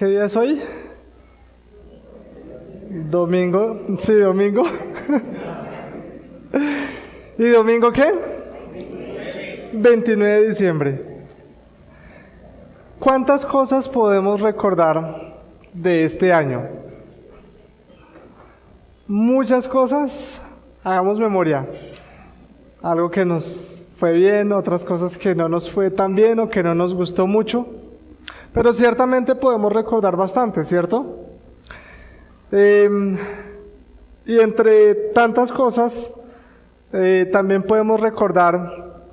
¿Qué día es hoy? Domingo, sí, domingo. ¿Y domingo qué? 29 de diciembre. ¿Cuántas cosas podemos recordar de este año? Muchas cosas. Hagamos memoria. Algo que nos fue bien, otras cosas que no nos fue tan bien o que no nos gustó mucho. Pero ciertamente podemos recordar bastante, ¿cierto? Y entre tantas cosas, también podemos recordar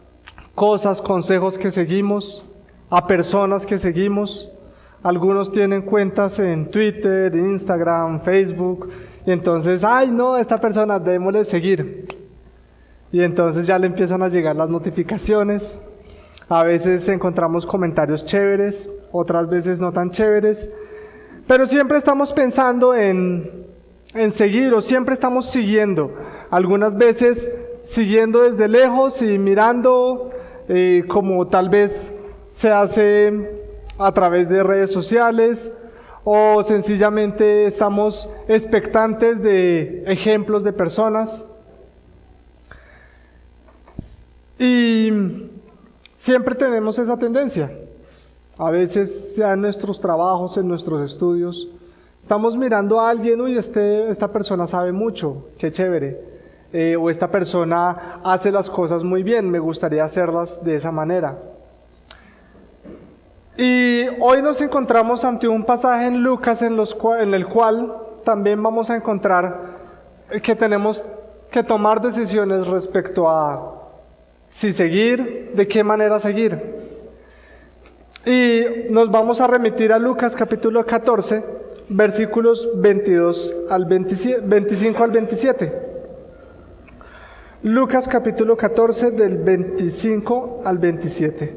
cosas, consejos que seguimos, a personas que seguimos. Algunos tienen cuentas en Twitter, Instagram, Facebook, y entonces, ay no, esta persona démosle seguir. Y entonces ya le empiezan a llegar las notificaciones. A veces encontramos comentarios chéveres, otras veces no tan chéveres, pero siempre estamos pensando en seguir, o siempre estamos siguiendo. Algunas veces siguiendo desde lejos y mirando, como tal vez se hace a través de redes sociales, o sencillamente estamos expectantes de ejemplos de personas. Y siempre tenemos esa tendencia. A veces, sea en nuestros trabajos, en nuestros estudios, estamos mirando a alguien, uy, esta persona sabe mucho, qué chévere. O esta persona hace las cosas muy bien, me gustaría hacerlas de esa manera. Y hoy nos encontramos ante un pasaje en Lucas en el cual también vamos a encontrar que tenemos que tomar decisiones respecto a si seguir, de qué manera seguir. Y nos vamos a remitir a Lucas capítulo 14, versículos 25 al 27. Lucas capítulo 14 del 25 al 27.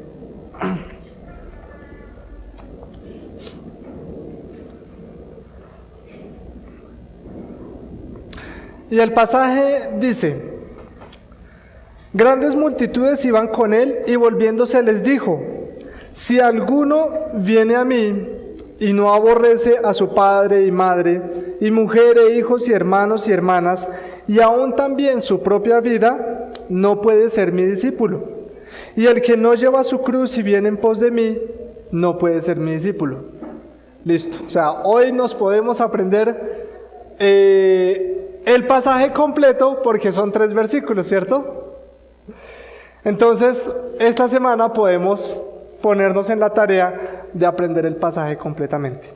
Y el pasaje dice: grandes multitudes iban con él, y volviéndose les dijo: si alguno viene a mí y no aborrece a su padre y madre, y mujer e hijos y hermanos y hermanas, y aún también su propia vida, no puede ser mi discípulo. Y el que no lleva su cruz y viene en pos de mí, no puede ser mi discípulo. Listo. O sea, hoy nos podemos aprender el pasaje completo, porque son 3 versículos, ¿cierto? Entonces, esta semana podemos ponernos en la tarea de aprender el pasaje completamente.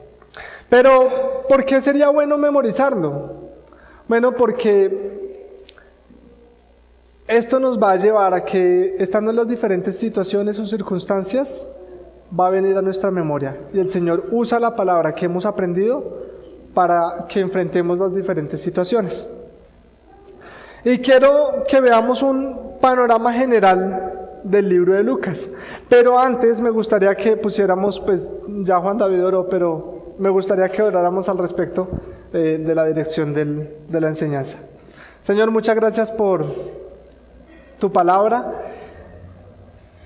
Pero, ¿por qué sería bueno memorizarlo? Bueno, porque esto nos va a llevar a que, estando en las diferentes situaciones o circunstancias, va a venir a nuestra memoria. Y el Señor usa la palabra que hemos aprendido para que enfrentemos las diferentes situaciones. Y quiero que veamos un panorama general del libro de Lucas. Pero antes me gustaría que pusiéramos, pues ya Juan David oró, pero me gustaría que oráramos al respecto de la dirección de la enseñanza. Señor, muchas gracias por tu palabra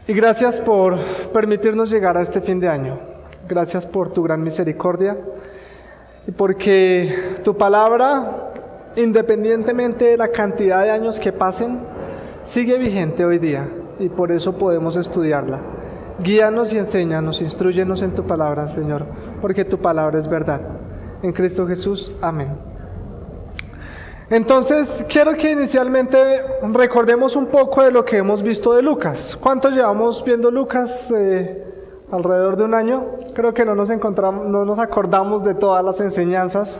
y gracias por permitirnos llegar a este fin de año. Gracias por tu gran misericordia y porque tu palabra, independientemente de la cantidad de años que pasen, sigue vigente hoy día y por eso podemos estudiarla. Guíanos y enséñanos, instrúyenos en tu palabra, Señor, porque tu palabra es verdad. En Cristo Jesús, amén. Entonces, quiero que inicialmente recordemos un poco de lo que hemos visto de Lucas. ¿Cuánto llevamos viendo Lucas? Alrededor de un año. Creo que no nos acordamos de todas las enseñanzas.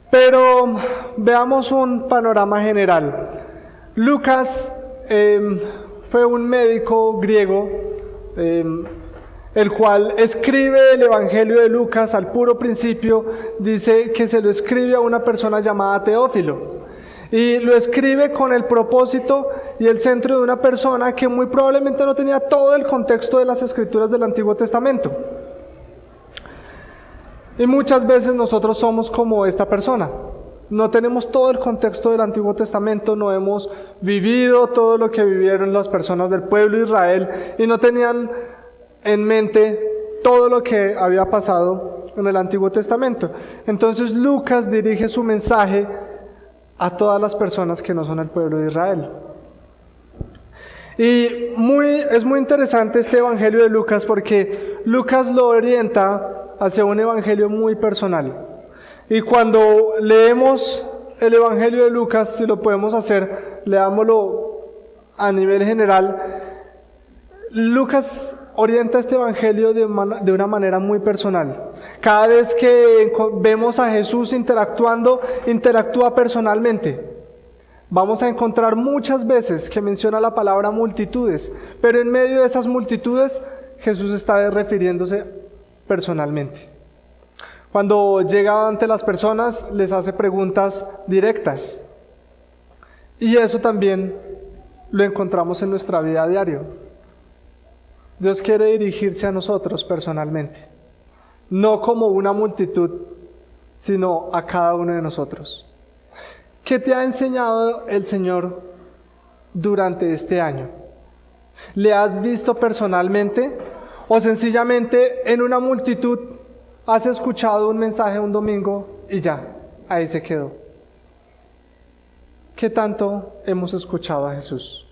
Pero veamos un panorama general. Lucas fue un médico griego, el cual escribe el Evangelio de Lucas. Al puro principio dice que se lo escribe a una persona llamada Teófilo, y lo escribe con el propósito y el centro de una persona que muy probablemente no tenía todo el contexto de las escrituras del Antiguo Testamento. Y muchas veces nosotros somos como esta persona. No tenemos todo el contexto del Antiguo Testamento, no hemos vivido todo lo que vivieron las personas del pueblo de Israel y no tenían en mente todo lo que había pasado en el Antiguo Testamento. Entonces Lucas dirige su mensaje a todas las personas que no son el pueblo de Israel. Y es muy interesante este Evangelio de Lucas porque Lucas lo orienta hacia un evangelio muy personal. Y cuando leemos el Evangelio de Lucas, si lo podemos hacer, leámoslo a nivel general. Lucas orienta este Evangelio de una manera muy personal. Cada vez que vemos a Jesús interactuando, interactúa personalmente. Vamos a encontrar muchas veces que menciona la palabra multitudes, pero en medio de esas multitudes Jesús está refiriéndose personalmente. Cuando llega ante las personas, les hace preguntas directas. Y eso también lo encontramos en nuestra vida a diario. Dios quiere dirigirse a nosotros personalmente, no como una multitud, sino a cada uno de nosotros. ¿Qué te ha enseñado el Señor durante este año? ¿Le has visto personalmente o sencillamente en una multitud has escuchado un mensaje un domingo y ya, ahí se quedó? ¿Qué tanto hemos escuchado a Jesús?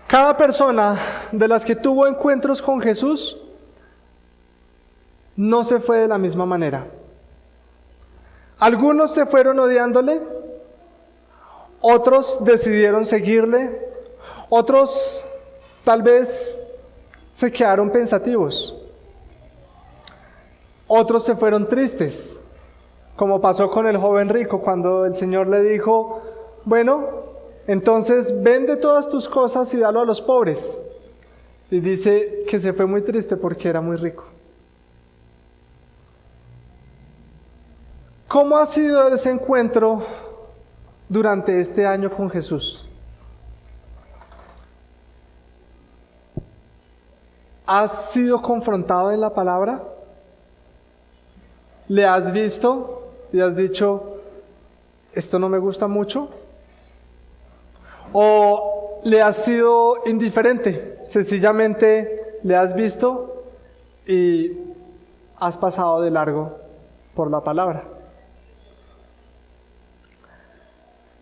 Cada persona de las que tuvo encuentros con Jesús no se fue de la misma manera. Algunos se fueron odiándole, otros decidieron seguirle, otros tal vez se quedaron pensativos, otros se fueron tristes, como pasó con el joven rico cuando el Señor le dijo, bueno, entonces vende todas tus cosas y dalo a los pobres. Y dice que se fue muy triste porque era muy rico. ¿Cómo ha sido ese encuentro durante este año con Jesús? ¿Has sido confrontado en la palabra? ¿Le has visto y has dicho, esto no me gusta mucho? ¿O le has sido indiferente? Sencillamente le has visto y has pasado de largo por la palabra.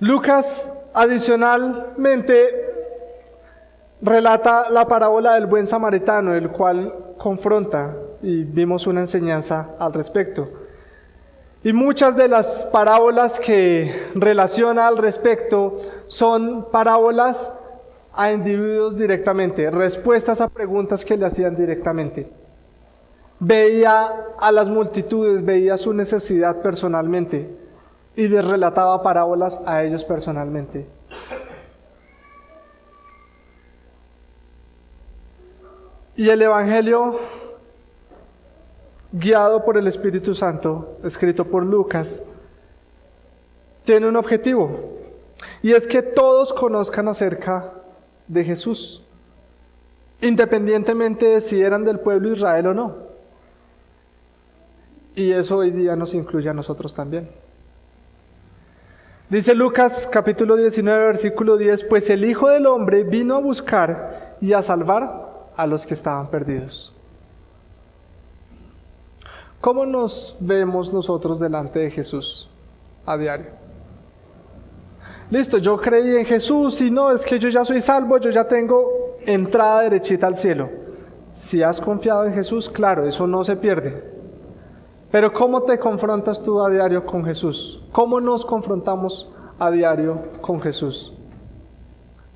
Lucas adicionalmente relata la parábola del buen samaritano, el cual confronta, y vimos una enseñanza al respecto. Y muchas de las parábolas que relaciona al respecto son parábolas a individuos directamente, respuestas a preguntas que le hacían directamente. Veía a las multitudes, veía su necesidad personalmente y les relataba parábolas a ellos personalmente. Y el Evangelio, guiado por el Espíritu Santo, escrito por Lucas, tiene un objetivo, y es que todos conozcan acerca de Jesús, independientemente de si eran del pueblo de Israel o no. Y eso hoy día nos incluye a nosotros también. Dice Lucas capítulo 19, versículo 10, pues el Hijo del Hombre vino a buscar y a salvar a los que estaban perdidos. ¿Cómo nos vemos nosotros delante de Jesús a diario? Listo, yo creí en Jesús y no, es que yo ya soy salvo, yo ya tengo entrada derechita al cielo. Si has confiado en Jesús, claro, eso no se pierde. Pero ¿cómo te confrontas tú a diario con Jesús? ¿Cómo nos confrontamos a diario con Jesús?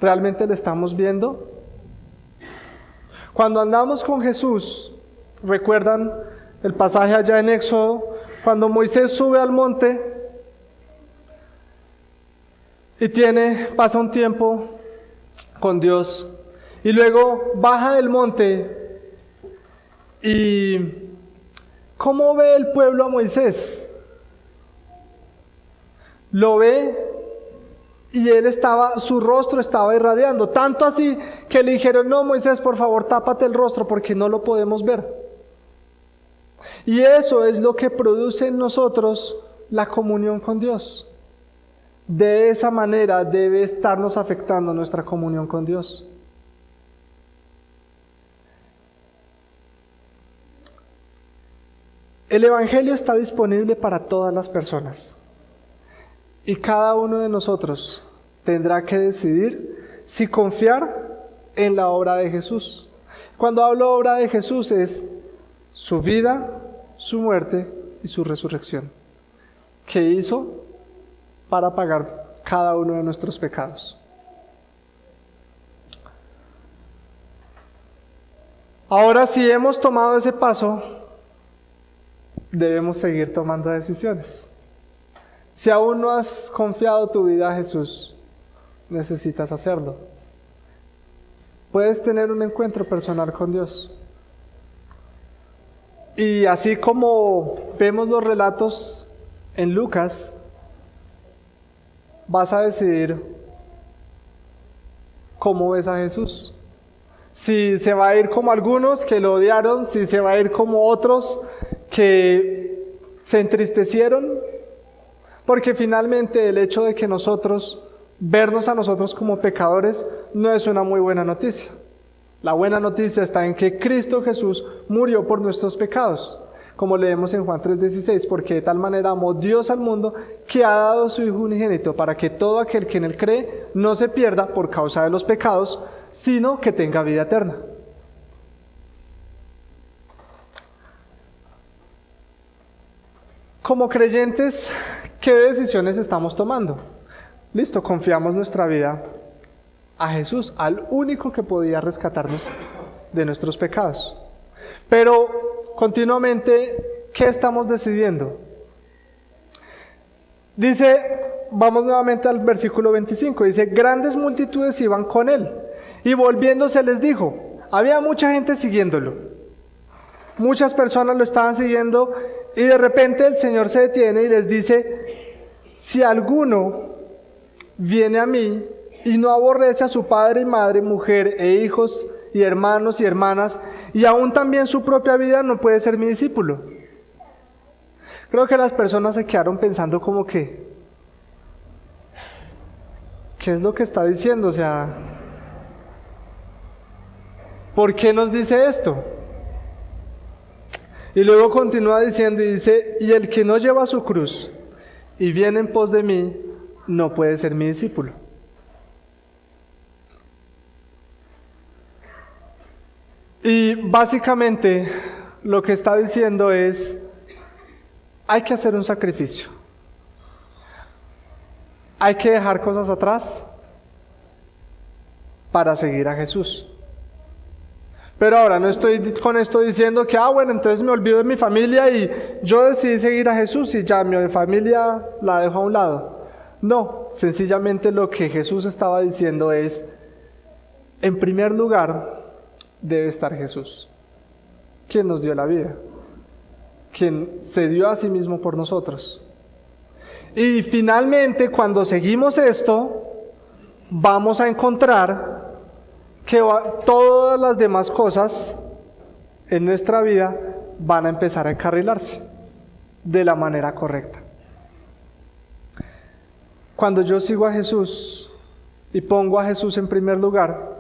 ¿Realmente le estamos viendo? Cuando andamos con Jesús, ¿recuerdan el pasaje allá en Éxodo? Cuando Moisés sube al monte y pasa un tiempo con Dios y luego baja del monte y ¿cómo ve el pueblo a Moisés? Lo ve y su rostro estaba irradiando, tanto así que le dijeron, no Moisés, por favor tápate el rostro porque no lo podemos ver. Y eso es lo que produce en nosotros la comunión con Dios. De esa manera debe estarnos afectando nuestra comunión con Dios. El Evangelio está disponible para todas las personas y cada uno de nosotros tendrá que decidir si confiar en la obra de Jesús. Cuando hablo obra de Jesús es su vida, su muerte y su resurrección, que hizo para pagar cada uno de nuestros pecados. Ahora, si hemos tomado ese paso, debemos seguir tomando decisiones. Si aún no has confiado tu vida a Jesús, necesitas hacerlo. Puedes tener un encuentro personal con Dios. Y así como vemos los relatos en Lucas, vas a decidir cómo ves a Jesús. Si se va a ir como algunos que lo odiaron, si se va a ir como otros que se entristecieron, porque finalmente el hecho de que vernos a nosotros como pecadores, no es una muy buena noticia. La buena noticia está en que Cristo Jesús murió por nuestros pecados, como leemos en Juan 3:16, porque de tal manera amó Dios al mundo que ha dado a su Hijo unigénito, para que todo aquel que en él cree no se pierda por causa de los pecados, sino que tenga vida eterna. Como creyentes, ¿qué decisiones estamos tomando? Listo, confiamos nuestra vida a Jesús, al único que podía rescatarnos de nuestros pecados. Pero continuamente, ¿qué estamos decidiendo? Dice, vamos nuevamente al versículo 25, dice, grandes multitudes iban con él, y volviéndose les dijo, había mucha gente siguiéndolo, muchas personas lo estaban siguiendo, y de repente el Señor se detiene y les dice, si alguno viene a mí y no aborrece a su padre y madre, mujer e hijos y hermanos y hermanas, y aún también su propia vida, no puede ser mi discípulo. Creo que las personas se quedaron pensando como que, ¿qué es lo que está diciendo? O sea, ¿por qué nos dice esto? Y luego continúa diciendo y dice, y el que no lleva su cruz y viene en pos de mí, no puede ser mi discípulo. Y básicamente lo que está diciendo es, hay que hacer un sacrificio. Hay que dejar cosas atrás para seguir a Jesús. Pero ahora no estoy con esto diciendo que, bueno, entonces me olvido de mi familia y yo decidí seguir a Jesús y ya mi familia la dejo a un lado. No, sencillamente lo que Jesús estaba diciendo es, en primer lugar, debe estar Jesús, quien nos dio la vida, quien se dio a sí mismo por nosotros. Y finalmente, cuando seguimos esto, vamos a encontrar que todas las demás cosas en nuestra vida van a empezar a encarrilarse de la manera correcta. Cuando yo sigo a Jesús y pongo a Jesús en primer lugar,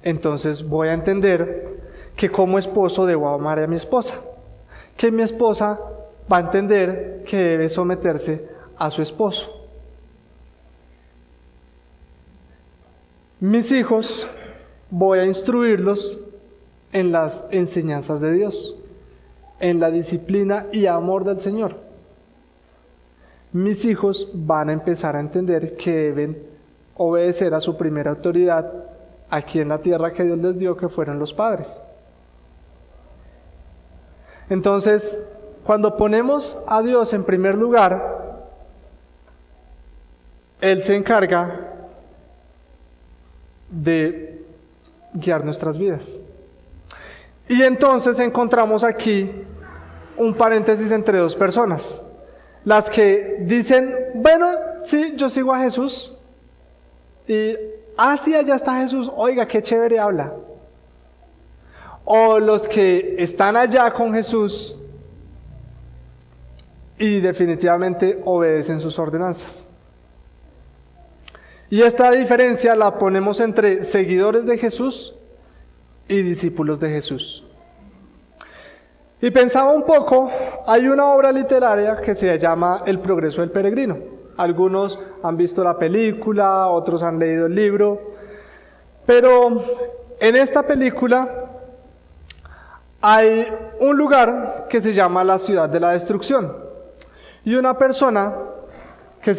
entonces voy a entender que como esposo debo amar a mi esposa, que mi esposa va a entender que debe someterse a su esposo. Mis hijos voy a instruirlos en las enseñanzas de Dios, en la disciplina y amor del Señor. Mis hijos van a empezar a entender que deben obedecer a su primera autoridad aquí en la tierra que Dios les dio, que fueron los padres. Entonces, cuando ponemos a Dios en primer lugar, Él se encarga de guiar nuestras vidas. Y entonces encontramos aquí un paréntesis entre dos personas. Las que dicen, bueno, sí, yo sigo a Jesús. Y, sí, allá está Jesús, oiga, qué chévere habla. O los que están allá con Jesús y definitivamente obedecen sus ordenanzas. Y esta diferencia la ponemos entre seguidores de Jesús y discípulos de Jesús. Y pensaba un poco, hay una obra literaria que se llama El progreso del peregrino. Algunos han visto la película, otros han leído el libro, pero en esta película hay un lugar que se llama la ciudad de la destrucción y una persona que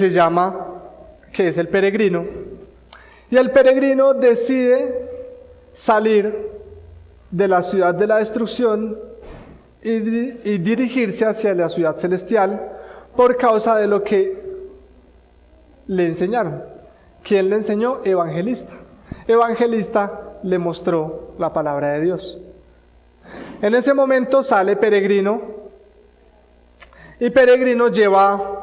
que es el peregrino, y el peregrino decide salir de la ciudad de la destrucción y dirigirse hacia la ciudad celestial por causa de lo que le enseñaron. ¿Quién le enseñó? Evangelista. Evangelista le mostró la palabra de Dios. En ese momento sale Peregrino, y Peregrino lleva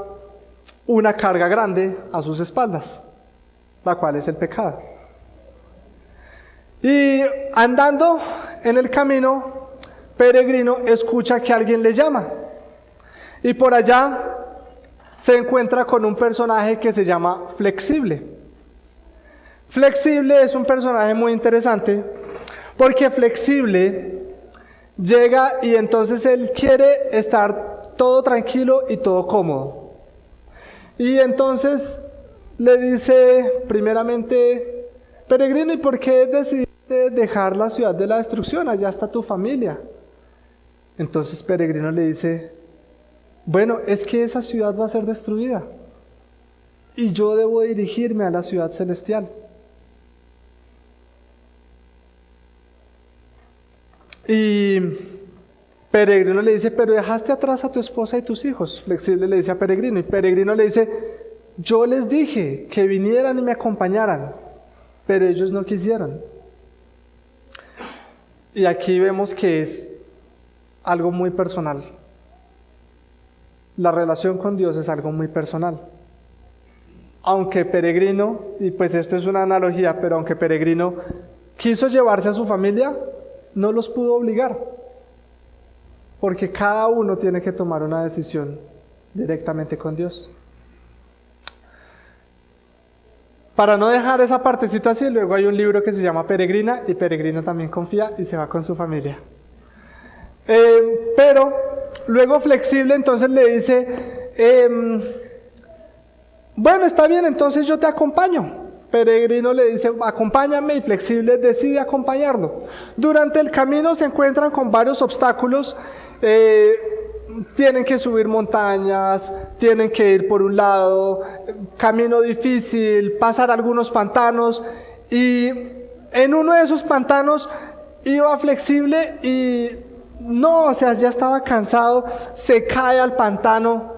una carga grande a sus espaldas, la cual es el pecado. Y andando en el camino, Peregrino escucha que alguien le llama, y por allá se encuentra con un personaje que se llama Flexible. Flexible es un personaje muy interesante, porque Flexible llega y entonces él quiere estar todo tranquilo y todo cómodo. Y entonces le dice primeramente: Peregrino, ¿y por qué decidiste dejar la ciudad de la destrucción? Allá está tu familia. Entonces Peregrino le dice: bueno, es que esa ciudad va a ser destruida y yo debo dirigirme a la ciudad celestial. Y Peregrino le dice: pero dejaste atrás a tu esposa y tus hijos. Flexible le dice a Peregrino, y Peregrino le dice: yo les dije que vinieran y me acompañaran, pero ellos no quisieron. Y aquí vemos que es algo muy personal. La relación con Dios es algo muy personal. Aunque Peregrino, y pues esto es una analogía, pero aunque Peregrino quiso llevarse a su familia, no los pudo obligar, porque cada uno tiene que tomar una decisión directamente con Dios. Para no dejar esa partecita así, luego hay un libro que se llama Peregrina, y Peregrina también confía y se va con su familia. Pero luego Flexible entonces le dice: bueno, está bien, entonces yo te acompaño. Peregrino le dice: acompáñame, y Flexible decide acompañarlo. Durante el camino se encuentran con varios obstáculos. Tienen que subir montañas, tienen que ir por un lado, camino difícil, pasar algunos pantanos, y en uno de esos pantanos iba Flexible y no, o sea, ya estaba cansado, se cae al pantano.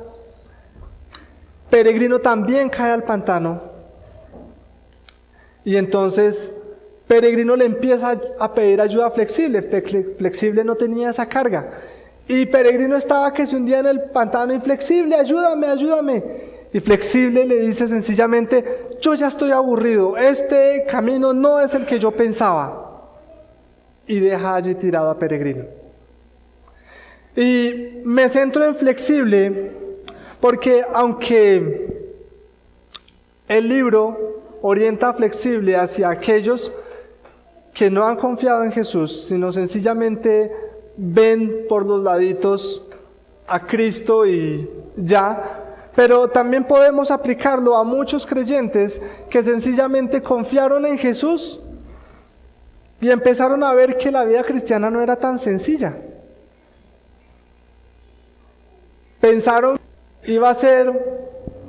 Peregrino también cae al pantano. Y entonces Peregrino le empieza a pedir ayuda a Flexible. Flexible no tenía esa carga. Y Peregrino estaba que se hundía en el pantano, y Flexible: ayúdame, ayúdame. Y Flexible le dice sencillamente: yo ya estoy aburrido, este camino no es el que yo pensaba. Y deja allí tirado a Peregrino. Y me centro en Flexible porque aunque el libro orienta a Flexible hacia aquellos que no han confiado en Jesús, sino sencillamente ven por los laditos a Cristo y ya, pero también podemos aplicarlo a muchos creyentes que sencillamente confiaron en Jesús y empezaron a ver que la vida cristiana no era tan sencilla. Pensaron que iba a ser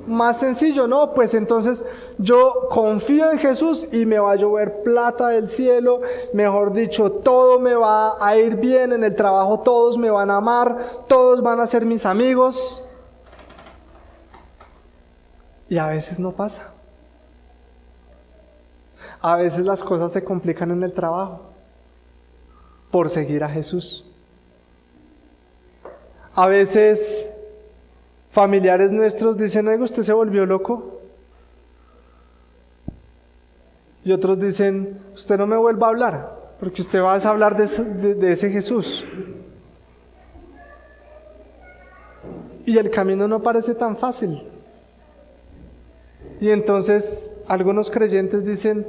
más sencillo. No, pues entonces yo confío en Jesús y me va a llover plata del cielo, mejor dicho, todo me va a ir bien en el trabajo, todos me van a amar, todos van a ser mis amigos. Y a veces no pasa. A veces las cosas se complican en el trabajo por seguir a Jesús. A veces familiares nuestros dicen: oiga, ¿usted se volvió loco? Y otros dicen: usted no me vuelva a hablar, porque usted va a hablar de ese Jesús. Y el camino no parece tan fácil. Y entonces algunos creyentes dicen: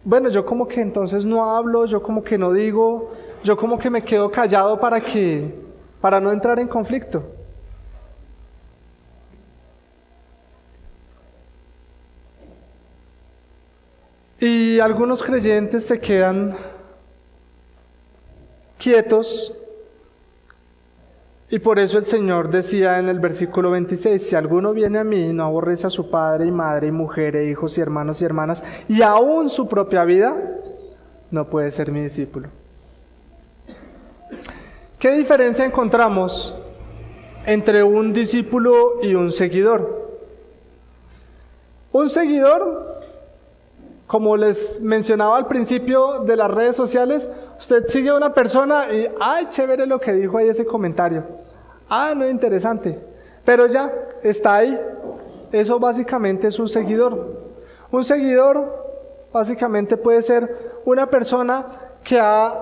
bueno, yo como que entonces no hablo, yo como que no digo, yo como que me quedo callado para que para no entrar en conflicto. Y algunos creyentes se quedan quietos, y por eso el Señor decía en el versículo 26, si alguno viene a mí y no aborrece a su padre y madre y mujer e hijos y hermanos y hermanas, y aún su propia vida, no puede ser mi discípulo. ¿Qué diferencia encontramos entre un discípulo y un seguidor? Un seguidor, como les mencionaba al principio de las redes sociales, usted sigue a una persona y ¡ay, chévere lo que dijo ahí ese comentario! ¡Ah, no, interesante! Pero ya, está ahí. Eso básicamente es un seguidor. Un seguidor básicamente puede ser una persona que ha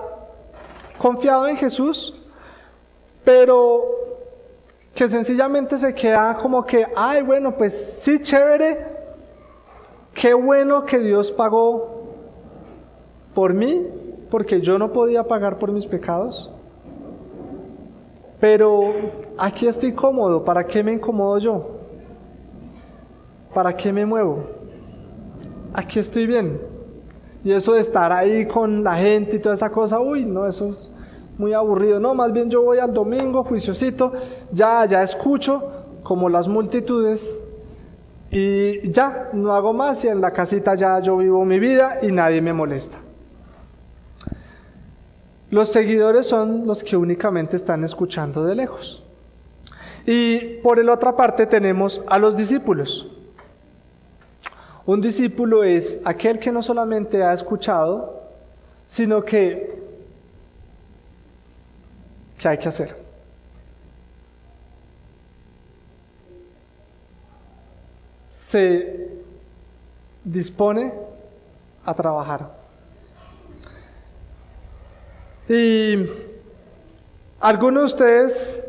confiado en Jesús, pero que sencillamente se queda como que ¡ay, bueno, pues sí, chévere! Qué bueno que Dios pagó por mí, porque yo no podía pagar por mis pecados. Pero aquí estoy cómodo, ¿para qué me incomodo yo? ¿Para qué me muevo? Aquí estoy bien. Y eso de estar ahí con la gente y toda esa cosa, uy, no, eso es muy aburrido. No, más bien yo voy al domingo, juiciosito, ya escucho como las multitudes. Y ya, no hago más y en la casita ya yo vivo mi vida y nadie me molesta. Los seguidores son los que únicamente están escuchando de lejos. Y por la otra parte tenemos a los discípulos. Un discípulo es aquel que no solamente ha escuchado, sino que ¿qué hay que hacer? Se dispone a trabajar. Y algunos de ustedes,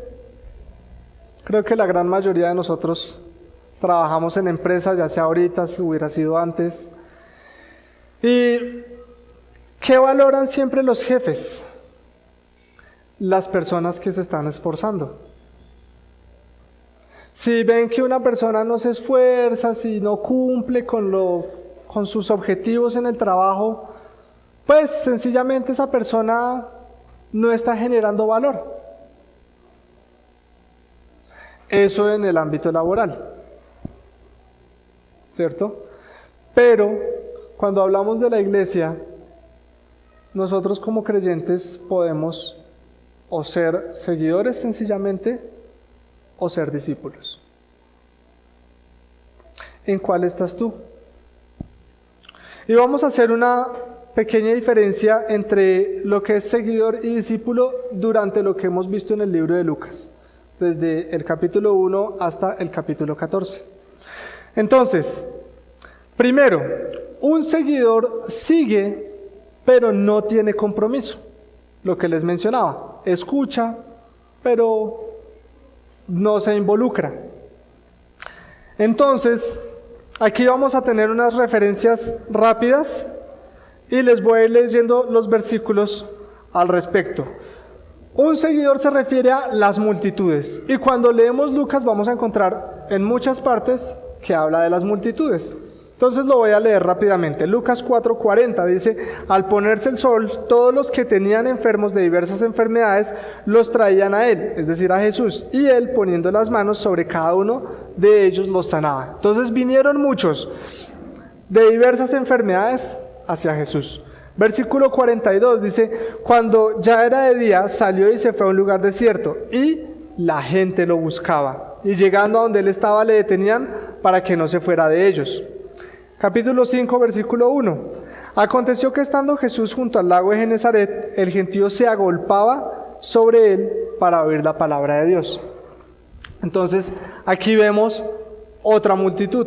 creo que la gran mayoría de nosotros trabajamos en empresas, ya sea ahorita, si hubiera sido antes. ¿Y qué valoran siempre los jefes? Las personas que se están esforzando. Si ven que una persona no se esfuerza, si no cumple con sus objetivos en el trabajo, pues sencillamente esa persona no está generando valor. Eso en el ámbito laboral, ¿cierto? Pero cuando hablamos de la iglesia, nosotros como creyentes podemos o ser seguidores sencillamente, o ser discípulos. ¿En cuál estás tú? Y vamos a hacer una pequeña diferencia entre lo que es seguidor y discípulo durante lo que hemos visto en el libro de Lucas, desde el capítulo 1 hasta el capítulo 14. Entonces, primero, un seguidor sigue, pero no tiene compromiso. Lo que les mencionaba, escucha, pero no se involucra. Entonces, aquí vamos a tener unas referencias rápidas y les voy a ir leyendo los versículos al respecto. Un seguidor se refiere a las multitudes, y cuando leemos Lucas vamos a encontrar en muchas partes que habla de las multitudes. Entonces lo voy a leer rápidamente. Lucas 4:40 dice: al ponerse el sol, todos los que tenían enfermos de diversas enfermedades los traían a él, es decir, a Jesús, y él, poniendo las manos sobre cada uno de ellos, los sanaba. Entonces vinieron muchos de diversas enfermedades hacia Jesús. Versículo 42 dice: cuando ya era de día, salió y se fue a un lugar desierto, y la gente lo buscaba, y llegando a donde él estaba le detenían para que no se fuera de ellos. Capítulo 5, versículo 1. Aconteció que estando Jesús junto al lago de Genesaret, el gentío se agolpaba sobre él para oír la palabra de Dios. Entonces, aquí vemos otra multitud.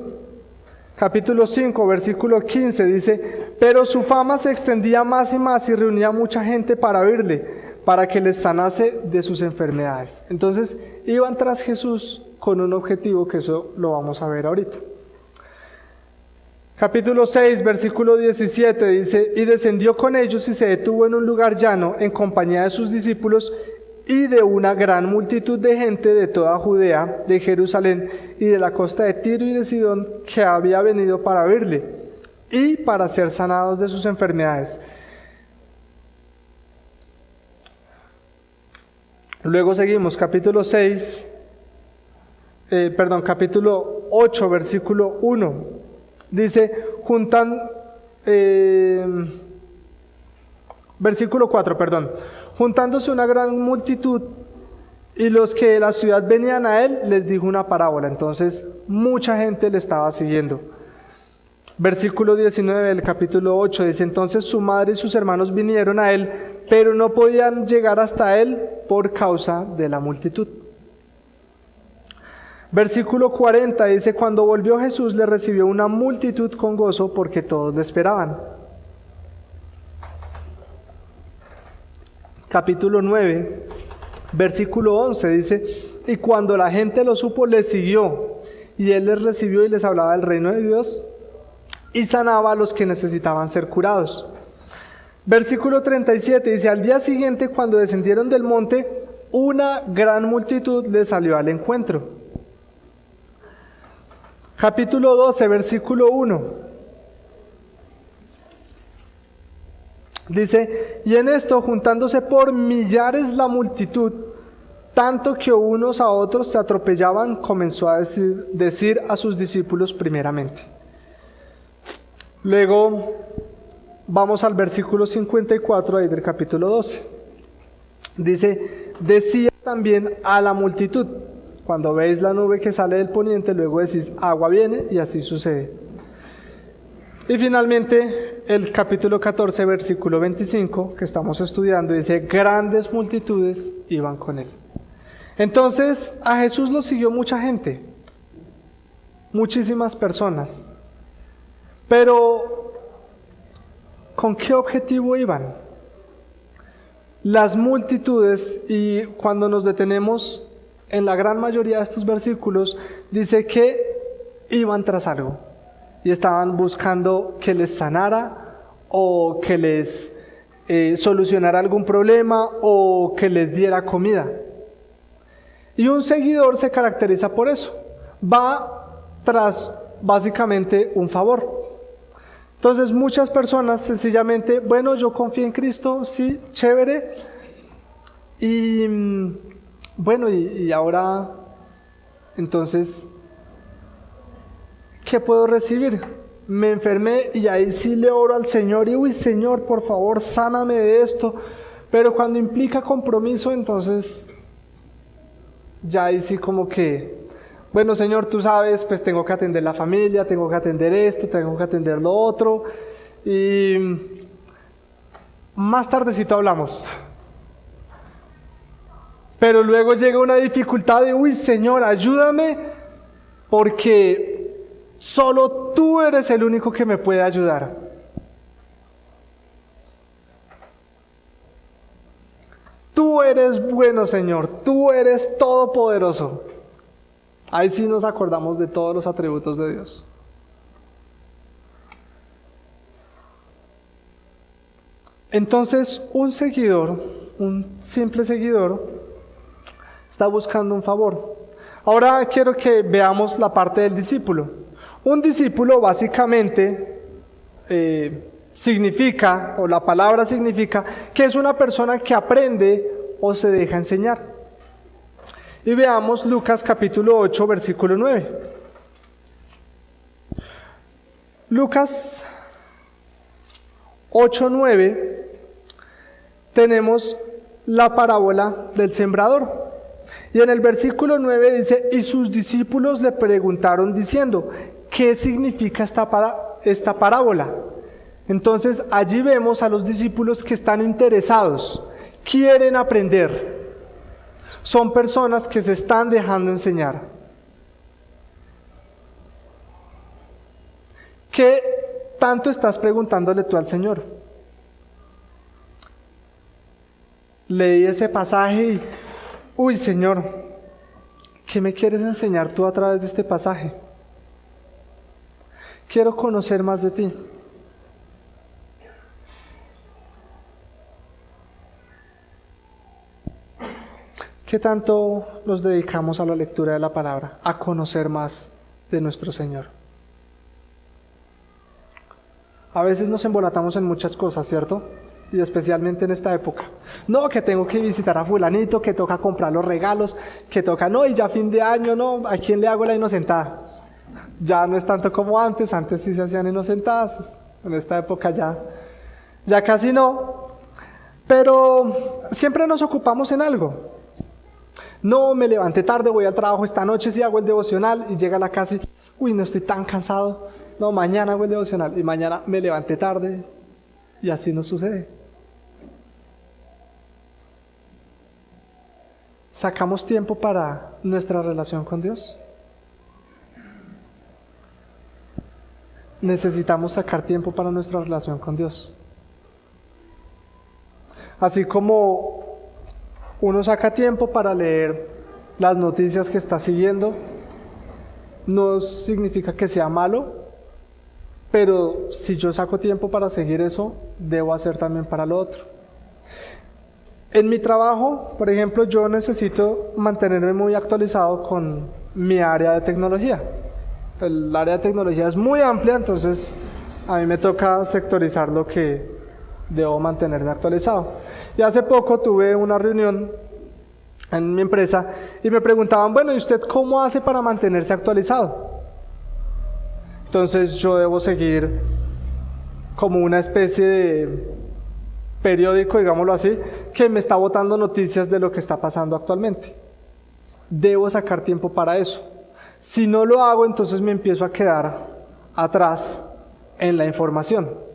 Capítulo 5, versículo 15 dice: pero su fama se extendía más y más y reunía mucha gente para oírle, para que les sanase de sus enfermedades. Entonces, iban tras Jesús con un objetivo, que eso lo vamos a ver ahorita. Capítulo 6, versículo 17 dice: y descendió con ellos y se detuvo en un lugar llano en compañía de sus discípulos, y de una gran multitud de gente de toda Judea, de Jerusalén y de la costa de Tiro y de Sidón, que había venido para verle y para ser sanados de sus enfermedades. Luego seguimos, capítulo 8, versículo 1. Dice, versículo 4, juntándose una gran multitud y los que de la ciudad venían a él, les dijo una parábola. Entonces, mucha gente le estaba siguiendo. Versículo 19 del capítulo 8 dice, entonces su madre y sus hermanos vinieron a él, pero no podían llegar hasta él por causa de la multitud. Versículo 40 dice, cuando volvió Jesús le recibió una multitud con gozo porque todos le esperaban. Capítulo 9, versículo 11 dice, y cuando la gente lo supo, le siguió, y él les recibió y les hablaba del reino de Dios, y sanaba a los que necesitaban ser curados. Versículo 37 dice, al día siguiente, cuando descendieron del monte, una gran multitud le salió al encuentro. Capítulo 12, versículo 1. Dice, y en esto, juntándose por millares la multitud, tanto que unos a otros se atropellaban, comenzó a decir a sus discípulos primeramente. Luego vamos al versículo 54 ahí del capítulo 12. Dice, decía también a la multitud, cuando veis la nube que sale del poniente, luego decís, agua viene, y así sucede. Y finalmente, el capítulo 14, versículo 25, que estamos estudiando, dice, grandes multitudes iban con él. Entonces, a Jesús lo siguió mucha gente, muchísimas personas. Pero, ¿con qué objetivo iban? Las multitudes, y cuando nos detenemos en la gran mayoría de estos versículos, dice que iban tras algo. Y estaban buscando que les sanara, o que les solucionara algún problema, o que les diera comida. Y un seguidor se caracteriza por eso. Va tras básicamente un favor. Entonces muchas personas sencillamente, bueno, yo confío en Cristo, sí, chévere. Y bueno, y ahora, entonces, ¿qué puedo recibir? Me enfermé y ahí sí le oro al Señor y, uy, Señor, por favor, sáname de esto. Pero cuando implica compromiso, entonces, ya ahí sí como que, bueno, Señor, tú sabes, pues tengo que atender la familia, tengo que atender esto, tengo que atender lo otro. Y más tardecito hablamos. Pero luego llega una dificultad de, uy, Señor, ayúdame, porque solo tú eres el único que me puede ayudar. Tú eres bueno, Señor, tú eres todopoderoso. Ahí sí nos acordamos de todos los atributos de Dios. Entonces, un seguidor, un simple seguidor, está buscando un favor. Ahora quiero que veamos la parte del discípulo. Un discípulo básicamente significa, o la palabra significa, que es una persona que aprende o se deja enseñar. Y veamos Lucas capítulo 8, versículo 9. Lucas 8, 9, tenemos la parábola del sembrador. Y en el versículo 9 dice, y sus discípulos le preguntaron diciendo, ¿qué significa esta parábola? Entonces allí vemos a los discípulos que están interesados, quieren aprender. Son personas que se están dejando enseñar. ¿Qué tanto estás preguntándole tú al Señor? Leí ese pasaje y, uy, Señor, ¿qué me quieres enseñar tú a través de este pasaje? Quiero conocer más de ti. ¿Qué tanto nos dedicamos a la lectura de la palabra, a conocer más de nuestro Señor? A veces nos embolatamos en muchas cosas, ¿cierto? Y especialmente en esta época. No, que tengo que visitar a fulanito, que toca comprar los regalos, que toca, no, y ya fin de año, no, ¿a quién le hago la inocentada? Ya no es tanto como antes sí se hacían inocentadas, en esta época ya casi no. Pero siempre nos ocupamos en algo. No, me levanté tarde, voy al trabajo esta noche, sí hago el devocional, y llega a la casa y, uy, no estoy tan cansado, no, mañana hago el devocional, y mañana me levanté tarde, y así nos sucede. ¿Sacamos tiempo para nuestra relación con Dios? Necesitamos sacar tiempo para nuestra relación con Dios. Así como uno saca tiempo para leer las noticias que está siguiendo, no significa que sea malo, pero si yo saco tiempo para seguir eso, debo hacer también para lo otro. En mi trabajo, por ejemplo, yo necesito mantenerme muy actualizado con mi área de tecnología. El área de tecnología es muy amplia, entonces a mí me toca sectorizar lo que debo mantenerme actualizado. Y hace poco tuve una reunión en mi empresa y me preguntaban, bueno, ¿y usted cómo hace para mantenerse actualizado? Entonces yo debo seguir como una especie de periódico, digámoslo así, que me está botando noticias de lo que está pasando actualmente. Debo sacar tiempo para eso. Si no lo hago, entonces me empiezo a quedar atrás en la información.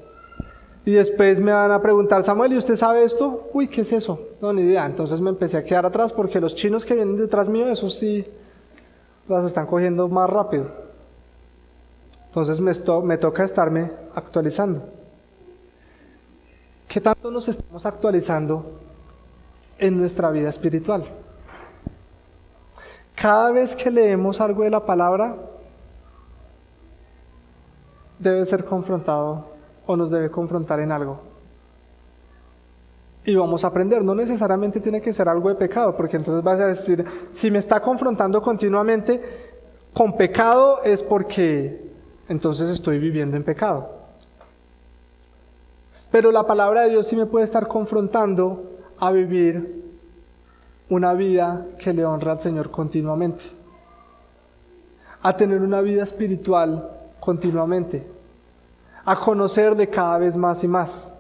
Y después me van a preguntar, Samuel, ¿y usted sabe esto? Uy, ¿qué es eso? No, ni idea. Entonces me empecé a quedar atrás porque los chinos que vienen detrás mío, esos sí las están cogiendo más rápido. Entonces me toca estarme actualizando. ¿Qué tanto nos estamos actualizando en nuestra vida espiritual? Cada vez que leemos algo de la palabra, debe ser confrontado o nos debe confrontar en algo. Y vamos a aprender, no necesariamente tiene que ser algo de pecado, porque entonces vas a decir, si me está confrontando continuamente con pecado es porque entonces estoy viviendo en pecado. Pero la palabra de Dios sí me puede estar confrontando a vivir una vida que le honra al Señor continuamente, a tener una vida espiritual continuamente, a conocerle cada vez más y más.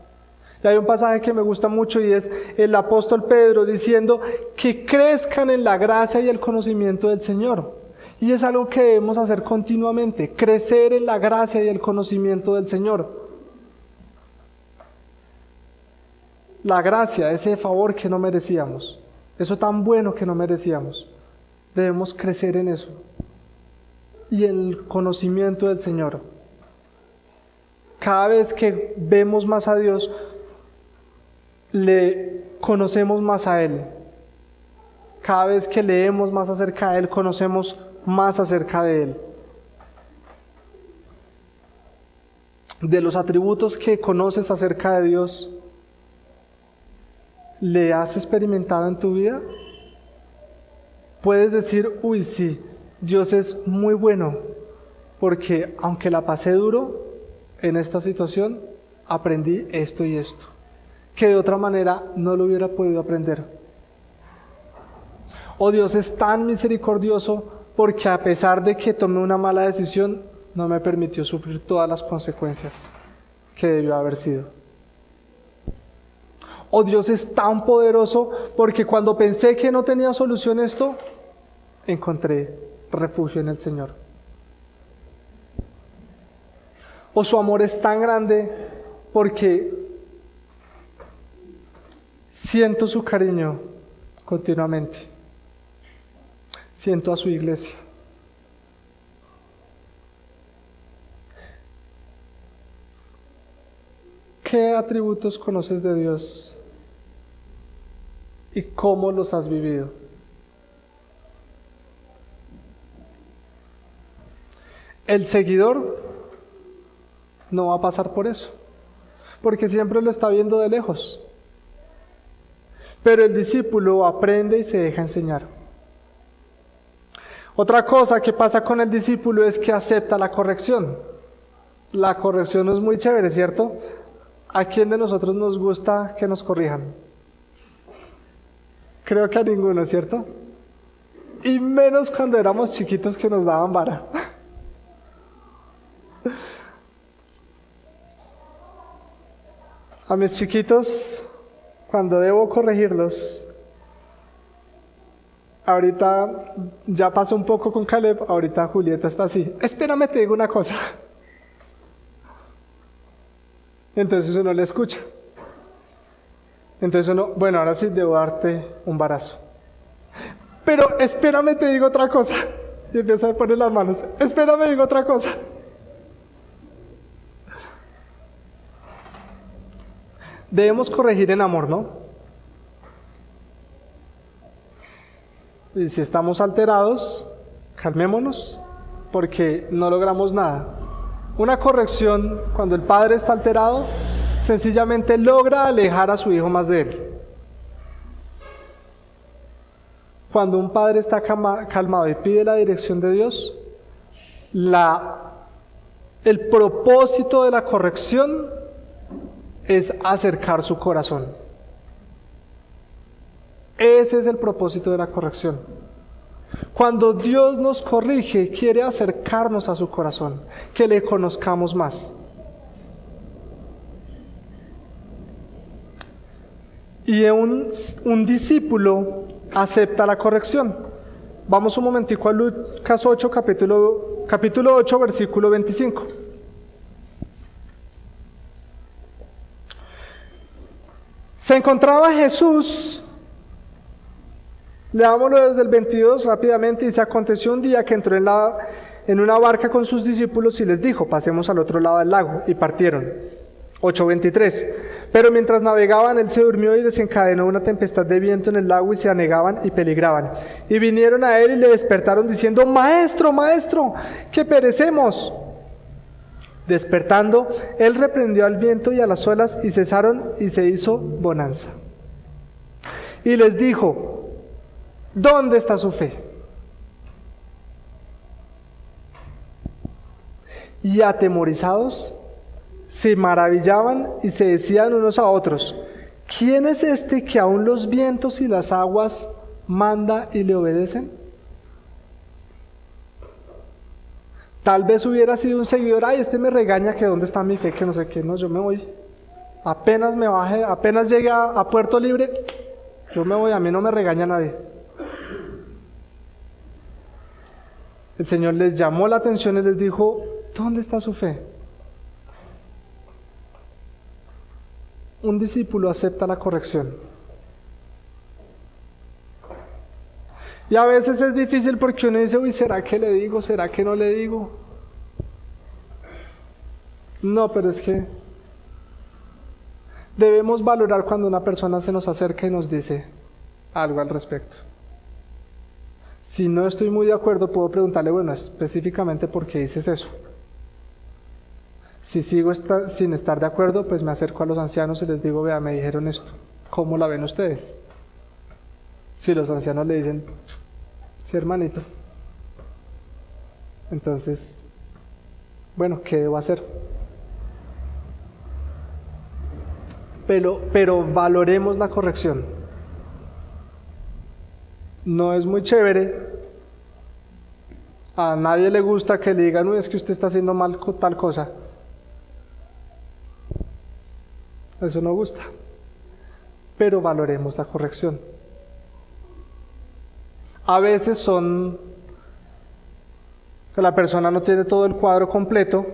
Y hay un pasaje que me gusta mucho y es el apóstol Pedro diciendo que crezcan en la gracia y el conocimiento del Señor. Y es algo que debemos hacer continuamente, crecer en la gracia y el conocimiento del Señor. La gracia, ese favor que no merecíamos, eso tan bueno que no merecíamos, debemos crecer en eso y en el conocimiento del Señor. Cada vez que vemos más a Dios, le conocemos más a Él. Cada vez que leemos más acerca de Él, conocemos más acerca de Él. De los atributos que conoces acerca de Dios, ¿le has experimentado en tu vida? Puedes decir, uy, sí, Dios es muy bueno, porque aunque la pasé duro en esta situación, aprendí esto y esto, que de otra manera no lo hubiera podido aprender. O Dios es tan misericordioso porque a pesar de que tomé una mala decisión, no me permitió sufrir todas las consecuencias que debió haber sido. O Dios es tan poderoso porque cuando pensé que no tenía solución esto, encontré refugio en el Señor. O su amor es tan grande porque siento su cariño continuamente. Siento a su iglesia. ¿Qué atributos conoces de Dios? ¿Y cómo los has vivido? El seguidor no va a pasar por eso, porque siempre lo está viendo de lejos. pero el discípulo aprende y se deja enseñar. Otra cosa que pasa con el discípulo es que acepta la corrección. La corrección es muy chévere, ¿cierto? ¿A quién de nosotros nos gusta que nos corrijan? Creo que a ninguno, ¿cierto? Y menos cuando éramos chiquitos que nos daban vara. A mis chiquitos, cuando debo corregirlos, ahorita ya pasó un poco con Caleb, ahorita Julieta está así. Espérame, te digo una cosa. Entonces uno le escucha. Entonces uno, bueno, ahora sí debo darte un barazo. Pero espérame, te digo otra cosa. Y empieza a poner las manos. Espérame, digo otra cosa. Debemos corregir en amor, ¿no? Y si estamos alterados, calmémonos, porque no logramos nada. Una corrección, cuando el padre está alterado, sencillamente logra alejar a su hijo más de él. Cuando un padre está calmado y pide la dirección de Dios, el propósito de la corrección es acercar su corazón. Ese es el propósito de la corrección. Cuando Dios nos corrige, quiere acercarnos a su corazón, que le conozcamos más. Y un discípulo acepta la corrección. Vamos un momentico a Lucas 8, capítulo 8, versículo 25. Se encontraba Jesús, leámoslo desde el 22 rápidamente, y se aconteció un día que entró en una barca con sus discípulos y les dijo, pasemos al otro lado del lago, y partieron. 8:23. Pero mientras navegaban, él se durmió y desencadenó una tempestad de viento en el lago y se anegaban y peligraban. Y vinieron a él y le despertaron diciendo, Maestro, Maestro, que perecemos. Despertando, él reprendió al viento y a las olas y cesaron y se hizo bonanza. Y les dijo, ¿dónde está su fe? Y atemorizados, se maravillaban y se decían unos a otros, ¿quién es este que aún los vientos y las aguas manda y le obedecen? Tal vez hubiera sido un seguidor, ay, este me regaña que dónde está mi fe, que no sé qué, no, yo me voy. Apenas me baje, apenas llegue a Puerto Libre, yo me voy, a mí no me regaña nadie. El Señor les llamó la atención y les dijo, ¿dónde está su fe? Un discípulo acepta la corrección. Y a veces es difícil porque uno dice, uy, ¿será que le digo? ¿Será que no le digo? No, pero es que debemos valorar cuando una persona se nos acerca y nos dice algo al respecto. Si no estoy muy de acuerdo, puedo preguntarle, bueno, específicamente ¿por qué dices eso? Si sigo sin estar de acuerdo, pues me acerco a los ancianos y les digo, vea, me dijeron esto, ¿cómo la ven ustedes? Si los ancianos le dicen, sí, hermanito, entonces, bueno, ¿qué debo hacer? Pero valoremos la corrección. No es muy chévere. A nadie le gusta que le digan, uy, es que usted está haciendo mal tal cosa. Eso no gusta. Pero valoremos la corrección. A veces la persona no tiene todo el cuadro completo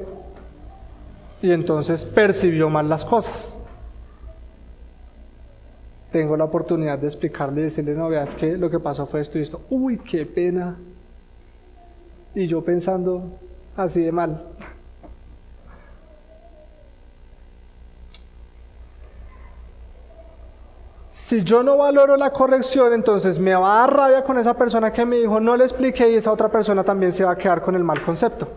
y entonces percibió mal las cosas. Tengo la oportunidad de explicarle y decirle, no, veas que lo que pasó fue esto y esto. Uy, qué pena. Y yo pensando así de mal. Si yo no valoro la corrección, entonces me va a dar rabia con esa persona que me dijo, no le expliqué, y esa otra persona también se va a quedar con el mal concepto.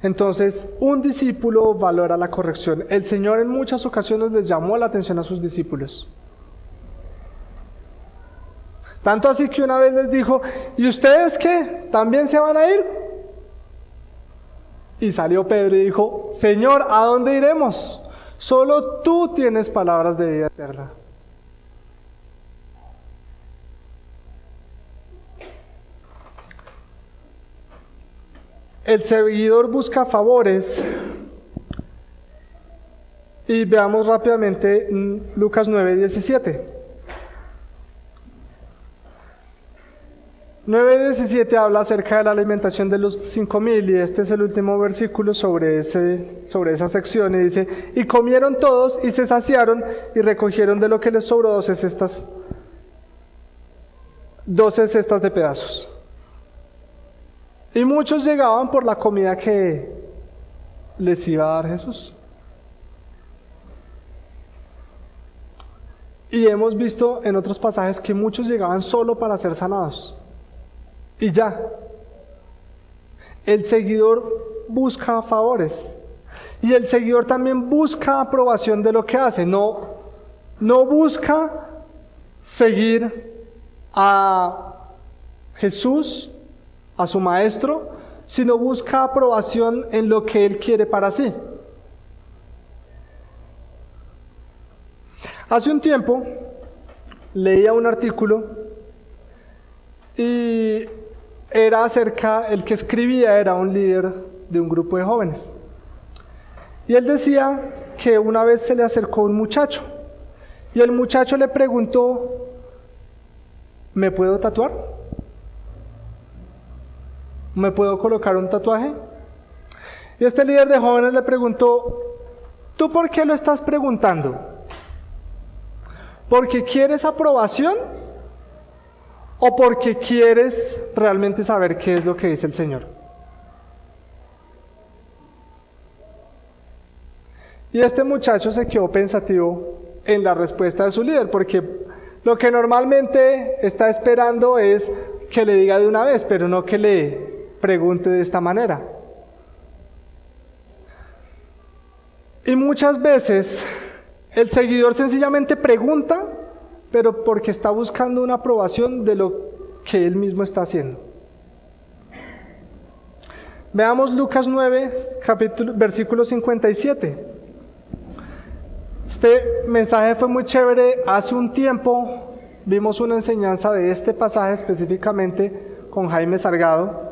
Entonces, un discípulo valora la corrección. El Señor en muchas ocasiones les llamó la atención a sus discípulos. Tanto así que una vez les dijo, ¿y ustedes qué? ¿También se van a ir? Y salió Pedro y dijo, Señor, ¿a dónde iremos? Solo tú tienes palabras de vida eterna. El seguidor busca favores. Y veamos rápidamente Lucas 9:17. 9:17 habla acerca de la alimentación de los 5,000 y este es el último versículo sobre esa sección y dice, y comieron todos y se saciaron y recogieron de lo que les sobró 12 cestas de pedazos. Y muchos llegaban por la comida que les iba a dar Jesús. Y hemos visto en otros pasajes que muchos llegaban solo para ser sanados. Y ya. El seguidor busca favores. Y el seguidor también busca aprobación de lo que hace. No busca seguir a Jesús, a su maestro, sino busca aprobación en lo que él quiere para sí. Hace un tiempo leía un artículo y era acerca, el que escribía era un líder de un grupo de jóvenes. Y él decía que una vez se le acercó un muchacho y el muchacho le preguntó, ¿me puedo tatuar? ¿Me puedo colocar un tatuaje? Y este líder de jóvenes le preguntó, ¿tú por qué lo estás preguntando? ¿Porque quieres aprobación? ¿O porque quieres realmente saber qué es lo que dice el Señor? Y este muchacho se quedó pensativo en la respuesta de su líder, porque lo que normalmente está esperando es que le diga de una vez, pero no que le pregunte de esta manera. Y muchas veces el seguidor sencillamente pregunta, pero porque está buscando una aprobación de lo que él mismo está haciendo. Veamos Lucas 9, versículo 57. Este mensaje fue muy chévere. Hace un tiempo vimos una enseñanza de este pasaje específicamente con Jaime Salgado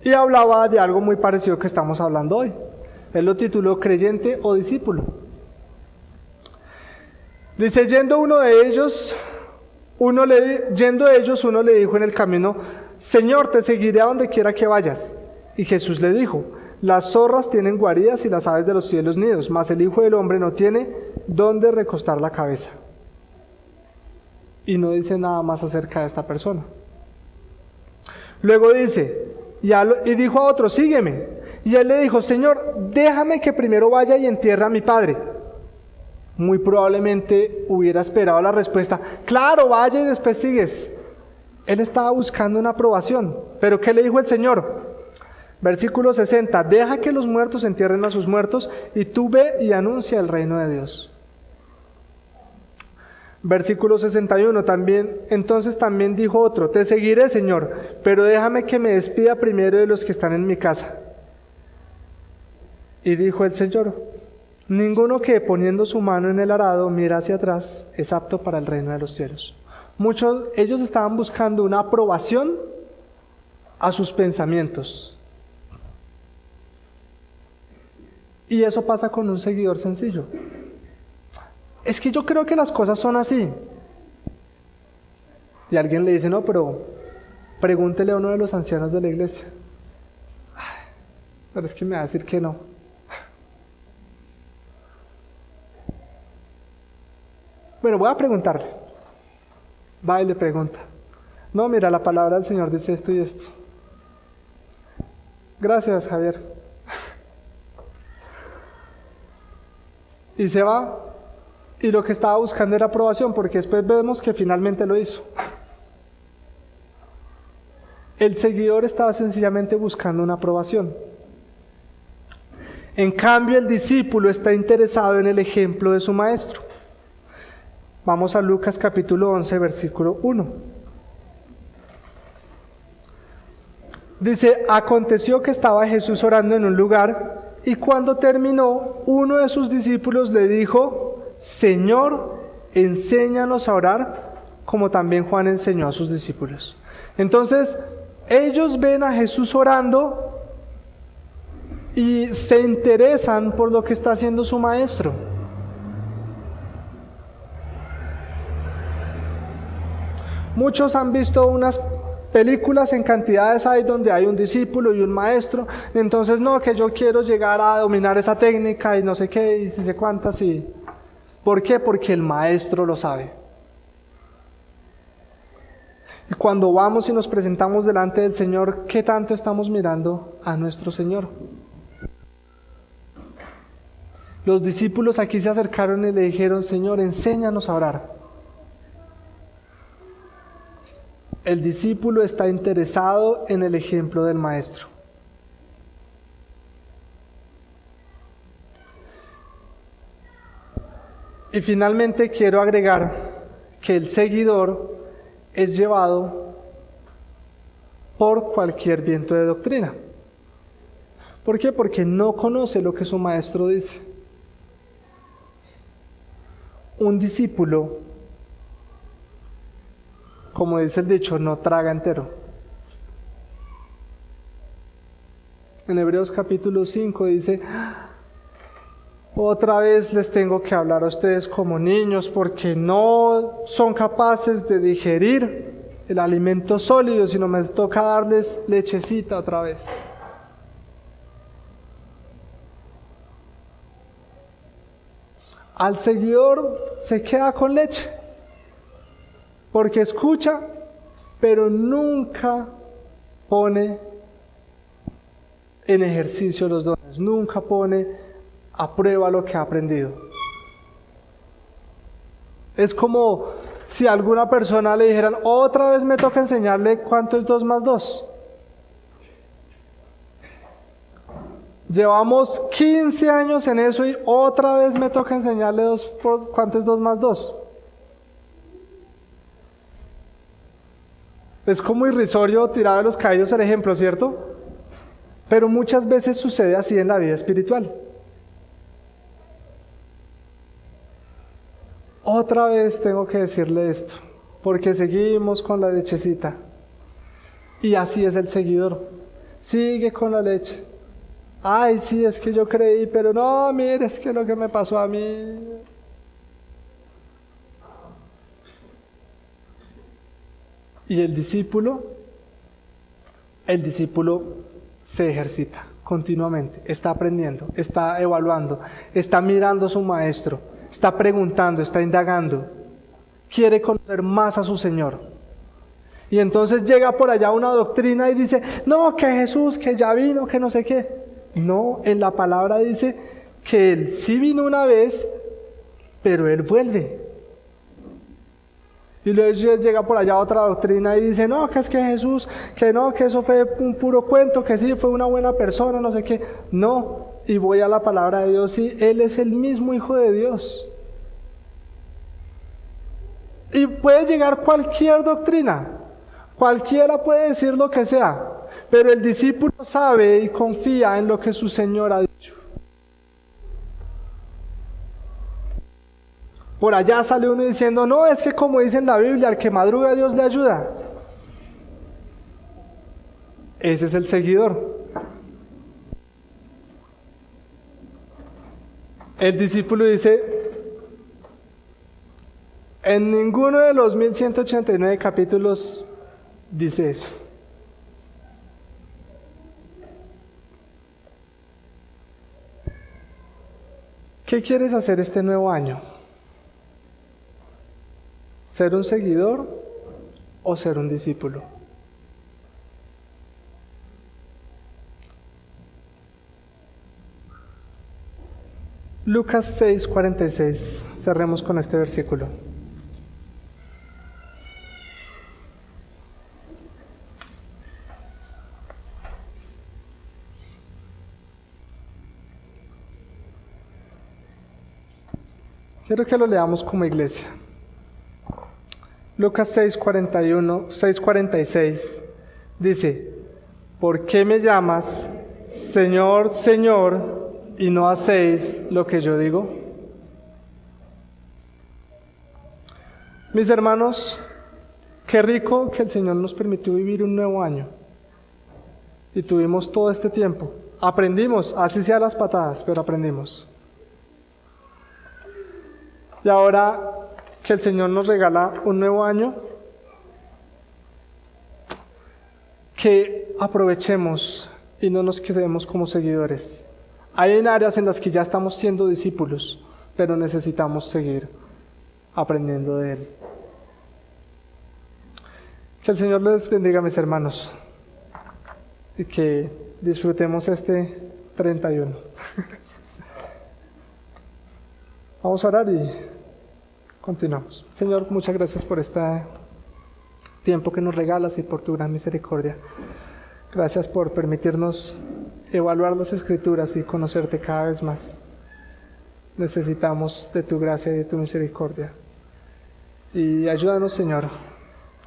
y hablaba de algo muy parecido que estamos hablando hoy. Él lo tituló Creyente o Discípulo. Dice, yendo ellos, uno le dijo en el camino, Señor, te seguiré a donde quiera que vayas. Y Jesús le dijo, las zorras tienen guaridas y las aves de los cielos nidos, mas el Hijo del Hombre no tiene dónde recostar la cabeza. Y no dice nada más acerca de esta persona. Luego dice, y dijo a otro, sígueme. Y él le dijo, Señor, déjame que primero vaya y entierre a mi padre. Muy probablemente hubiera esperado la respuesta, claro, vaya y después sigues. Él estaba buscando una aprobación. ¿Pero qué le dijo el Señor? Versículo 60, deja que los muertos entierren a sus muertos y tú ve y anuncia el reino de Dios. Versículo 61, entonces también dijo otro, te seguiré, Señor, pero déjame que me despida primero de los que están en mi casa. Y dijo el Señor, ninguno que poniendo su mano en el arado mira hacia atrás es apto para el reino de los cielos. Ellos estaban buscando una aprobación a sus pensamientos. Y eso pasa con un seguidor sencillo. Es que yo creo que las cosas son así. Y alguien le dice, no, pero pregúntele a uno de los ancianos de la iglesia. Pero es que me va a decir que no. Bueno, voy a preguntarle. Va y le pregunta. No, mira, la palabra del Señor dice esto y esto. Gracias, Javier. Y se va. Y lo que estaba buscando era aprobación, porque después vemos que finalmente lo hizo. El seguidor estaba sencillamente buscando una aprobación. En cambio, el discípulo está interesado en el ejemplo de su maestro. Vamos a Lucas capítulo 11, versículo 1. Dice, aconteció que estaba Jesús orando en un lugar, y cuando terminó, uno de sus discípulos le dijo, Señor, enséñanos a orar, como también Juan enseñó a sus discípulos. Entonces, ellos ven a Jesús orando y se interesan por lo que está haciendo su maestro. Muchos han visto unas películas en cantidades hay donde hay un discípulo y un maestro, entonces no, que yo quiero llegar a dominar esa técnica y no sé qué, y si sé cuántas, y... ¿Por qué? Porque el maestro lo sabe. Y cuando vamos y nos presentamos delante del Señor, ¿qué tanto estamos mirando a nuestro Señor? Los discípulos aquí se acercaron y le dijeron, Señor, enséñanos a orar. El discípulo está interesado en el ejemplo del maestro. Y finalmente quiero agregar que el seguidor es llevado por cualquier viento de doctrina. ¿Por qué? Porque no conoce lo que su maestro dice. Un discípulo, como dice el dicho, no traga entero. En Hebreos capítulo 5 dice, otra vez les tengo que hablar a ustedes como niños porque no son capaces de digerir el alimento sólido, sino me toca darles lechecita otra vez. Al seguidor se queda con leche, porque escucha, pero nunca pone en ejercicio los dones, nunca pone a prueba lo que ha aprendido. Es como si a alguna persona le dijeran, otra vez me toca enseñarle cuánto es 2 más 2. Llevamos 15 años en eso y otra vez me toca enseñarle cuánto es 2 más 2. Es como irrisorio tirar de los cabellos el ejemplo, ¿cierto? Pero muchas veces sucede así en la vida espiritual. Otra vez tengo que decirle esto, porque seguimos con la lechecita. Y así es el seguidor. Sigue con la leche. Ay, sí, es que yo creí, pero no, mire, es que lo que me pasó a mí. Y el discípulo se ejercita continuamente, está aprendiendo, está evaluando, está mirando a su maestro, está preguntando, está indagando, quiere conocer más a su Señor. Y entonces llega por allá una doctrina y dice, no, que Jesús, que ya vino, que no sé qué. No, en la palabra dice que Él sí vino una vez, pero Él vuelve. Y luego llega por allá otra doctrina y dice, no, que es que Jesús, que no, que eso fue un puro cuento, que sí, fue una buena persona, no sé qué. No, y voy a la palabra de Dios y Él es el mismo Hijo de Dios. Y puede llegar cualquier doctrina, cualquiera puede decir lo que sea, pero el discípulo sabe y confía en lo que su Señor ha dicho. Por allá sale uno diciendo, no, es que como dice en la Biblia, al que madruga Dios le ayuda. Ese es el seguidor. El discípulo dice, en ninguno de los 1189 capítulos dice eso. ¿Qué quieres hacer este nuevo año? ¿Ser un seguidor o ser un discípulo? Lucas 6:46. Cerremos con este versículo. Quiero que lo leamos como iglesia. Lucas 6:46 dice: ¿por qué me llamas Señor, Señor, y no hacéis lo que yo digo? Mis hermanos, qué rico que el Señor nos permitió vivir un nuevo año. Y tuvimos todo este tiempo. Aprendimos, así sea las patadas, pero aprendimos. Y ahora que el Señor nos regala un nuevo año, que aprovechemos y no nos quedemos como seguidores. Hay áreas en las que ya estamos siendo discípulos, pero necesitamos seguir aprendiendo de Él. Que el Señor les bendiga, mis hermanos, y que disfrutemos este 31. Vamos a orar y continuamos. Señor, muchas gracias por este tiempo que nos regalas y por tu gran misericordia. Gracias por permitirnos evaluar las Escrituras y conocerte cada vez más. Necesitamos de tu gracia y de tu misericordia. Y ayúdanos, Señor,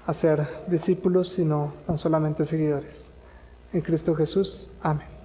a ser discípulos y no tan solamente seguidores. En Cristo Jesús. Amén.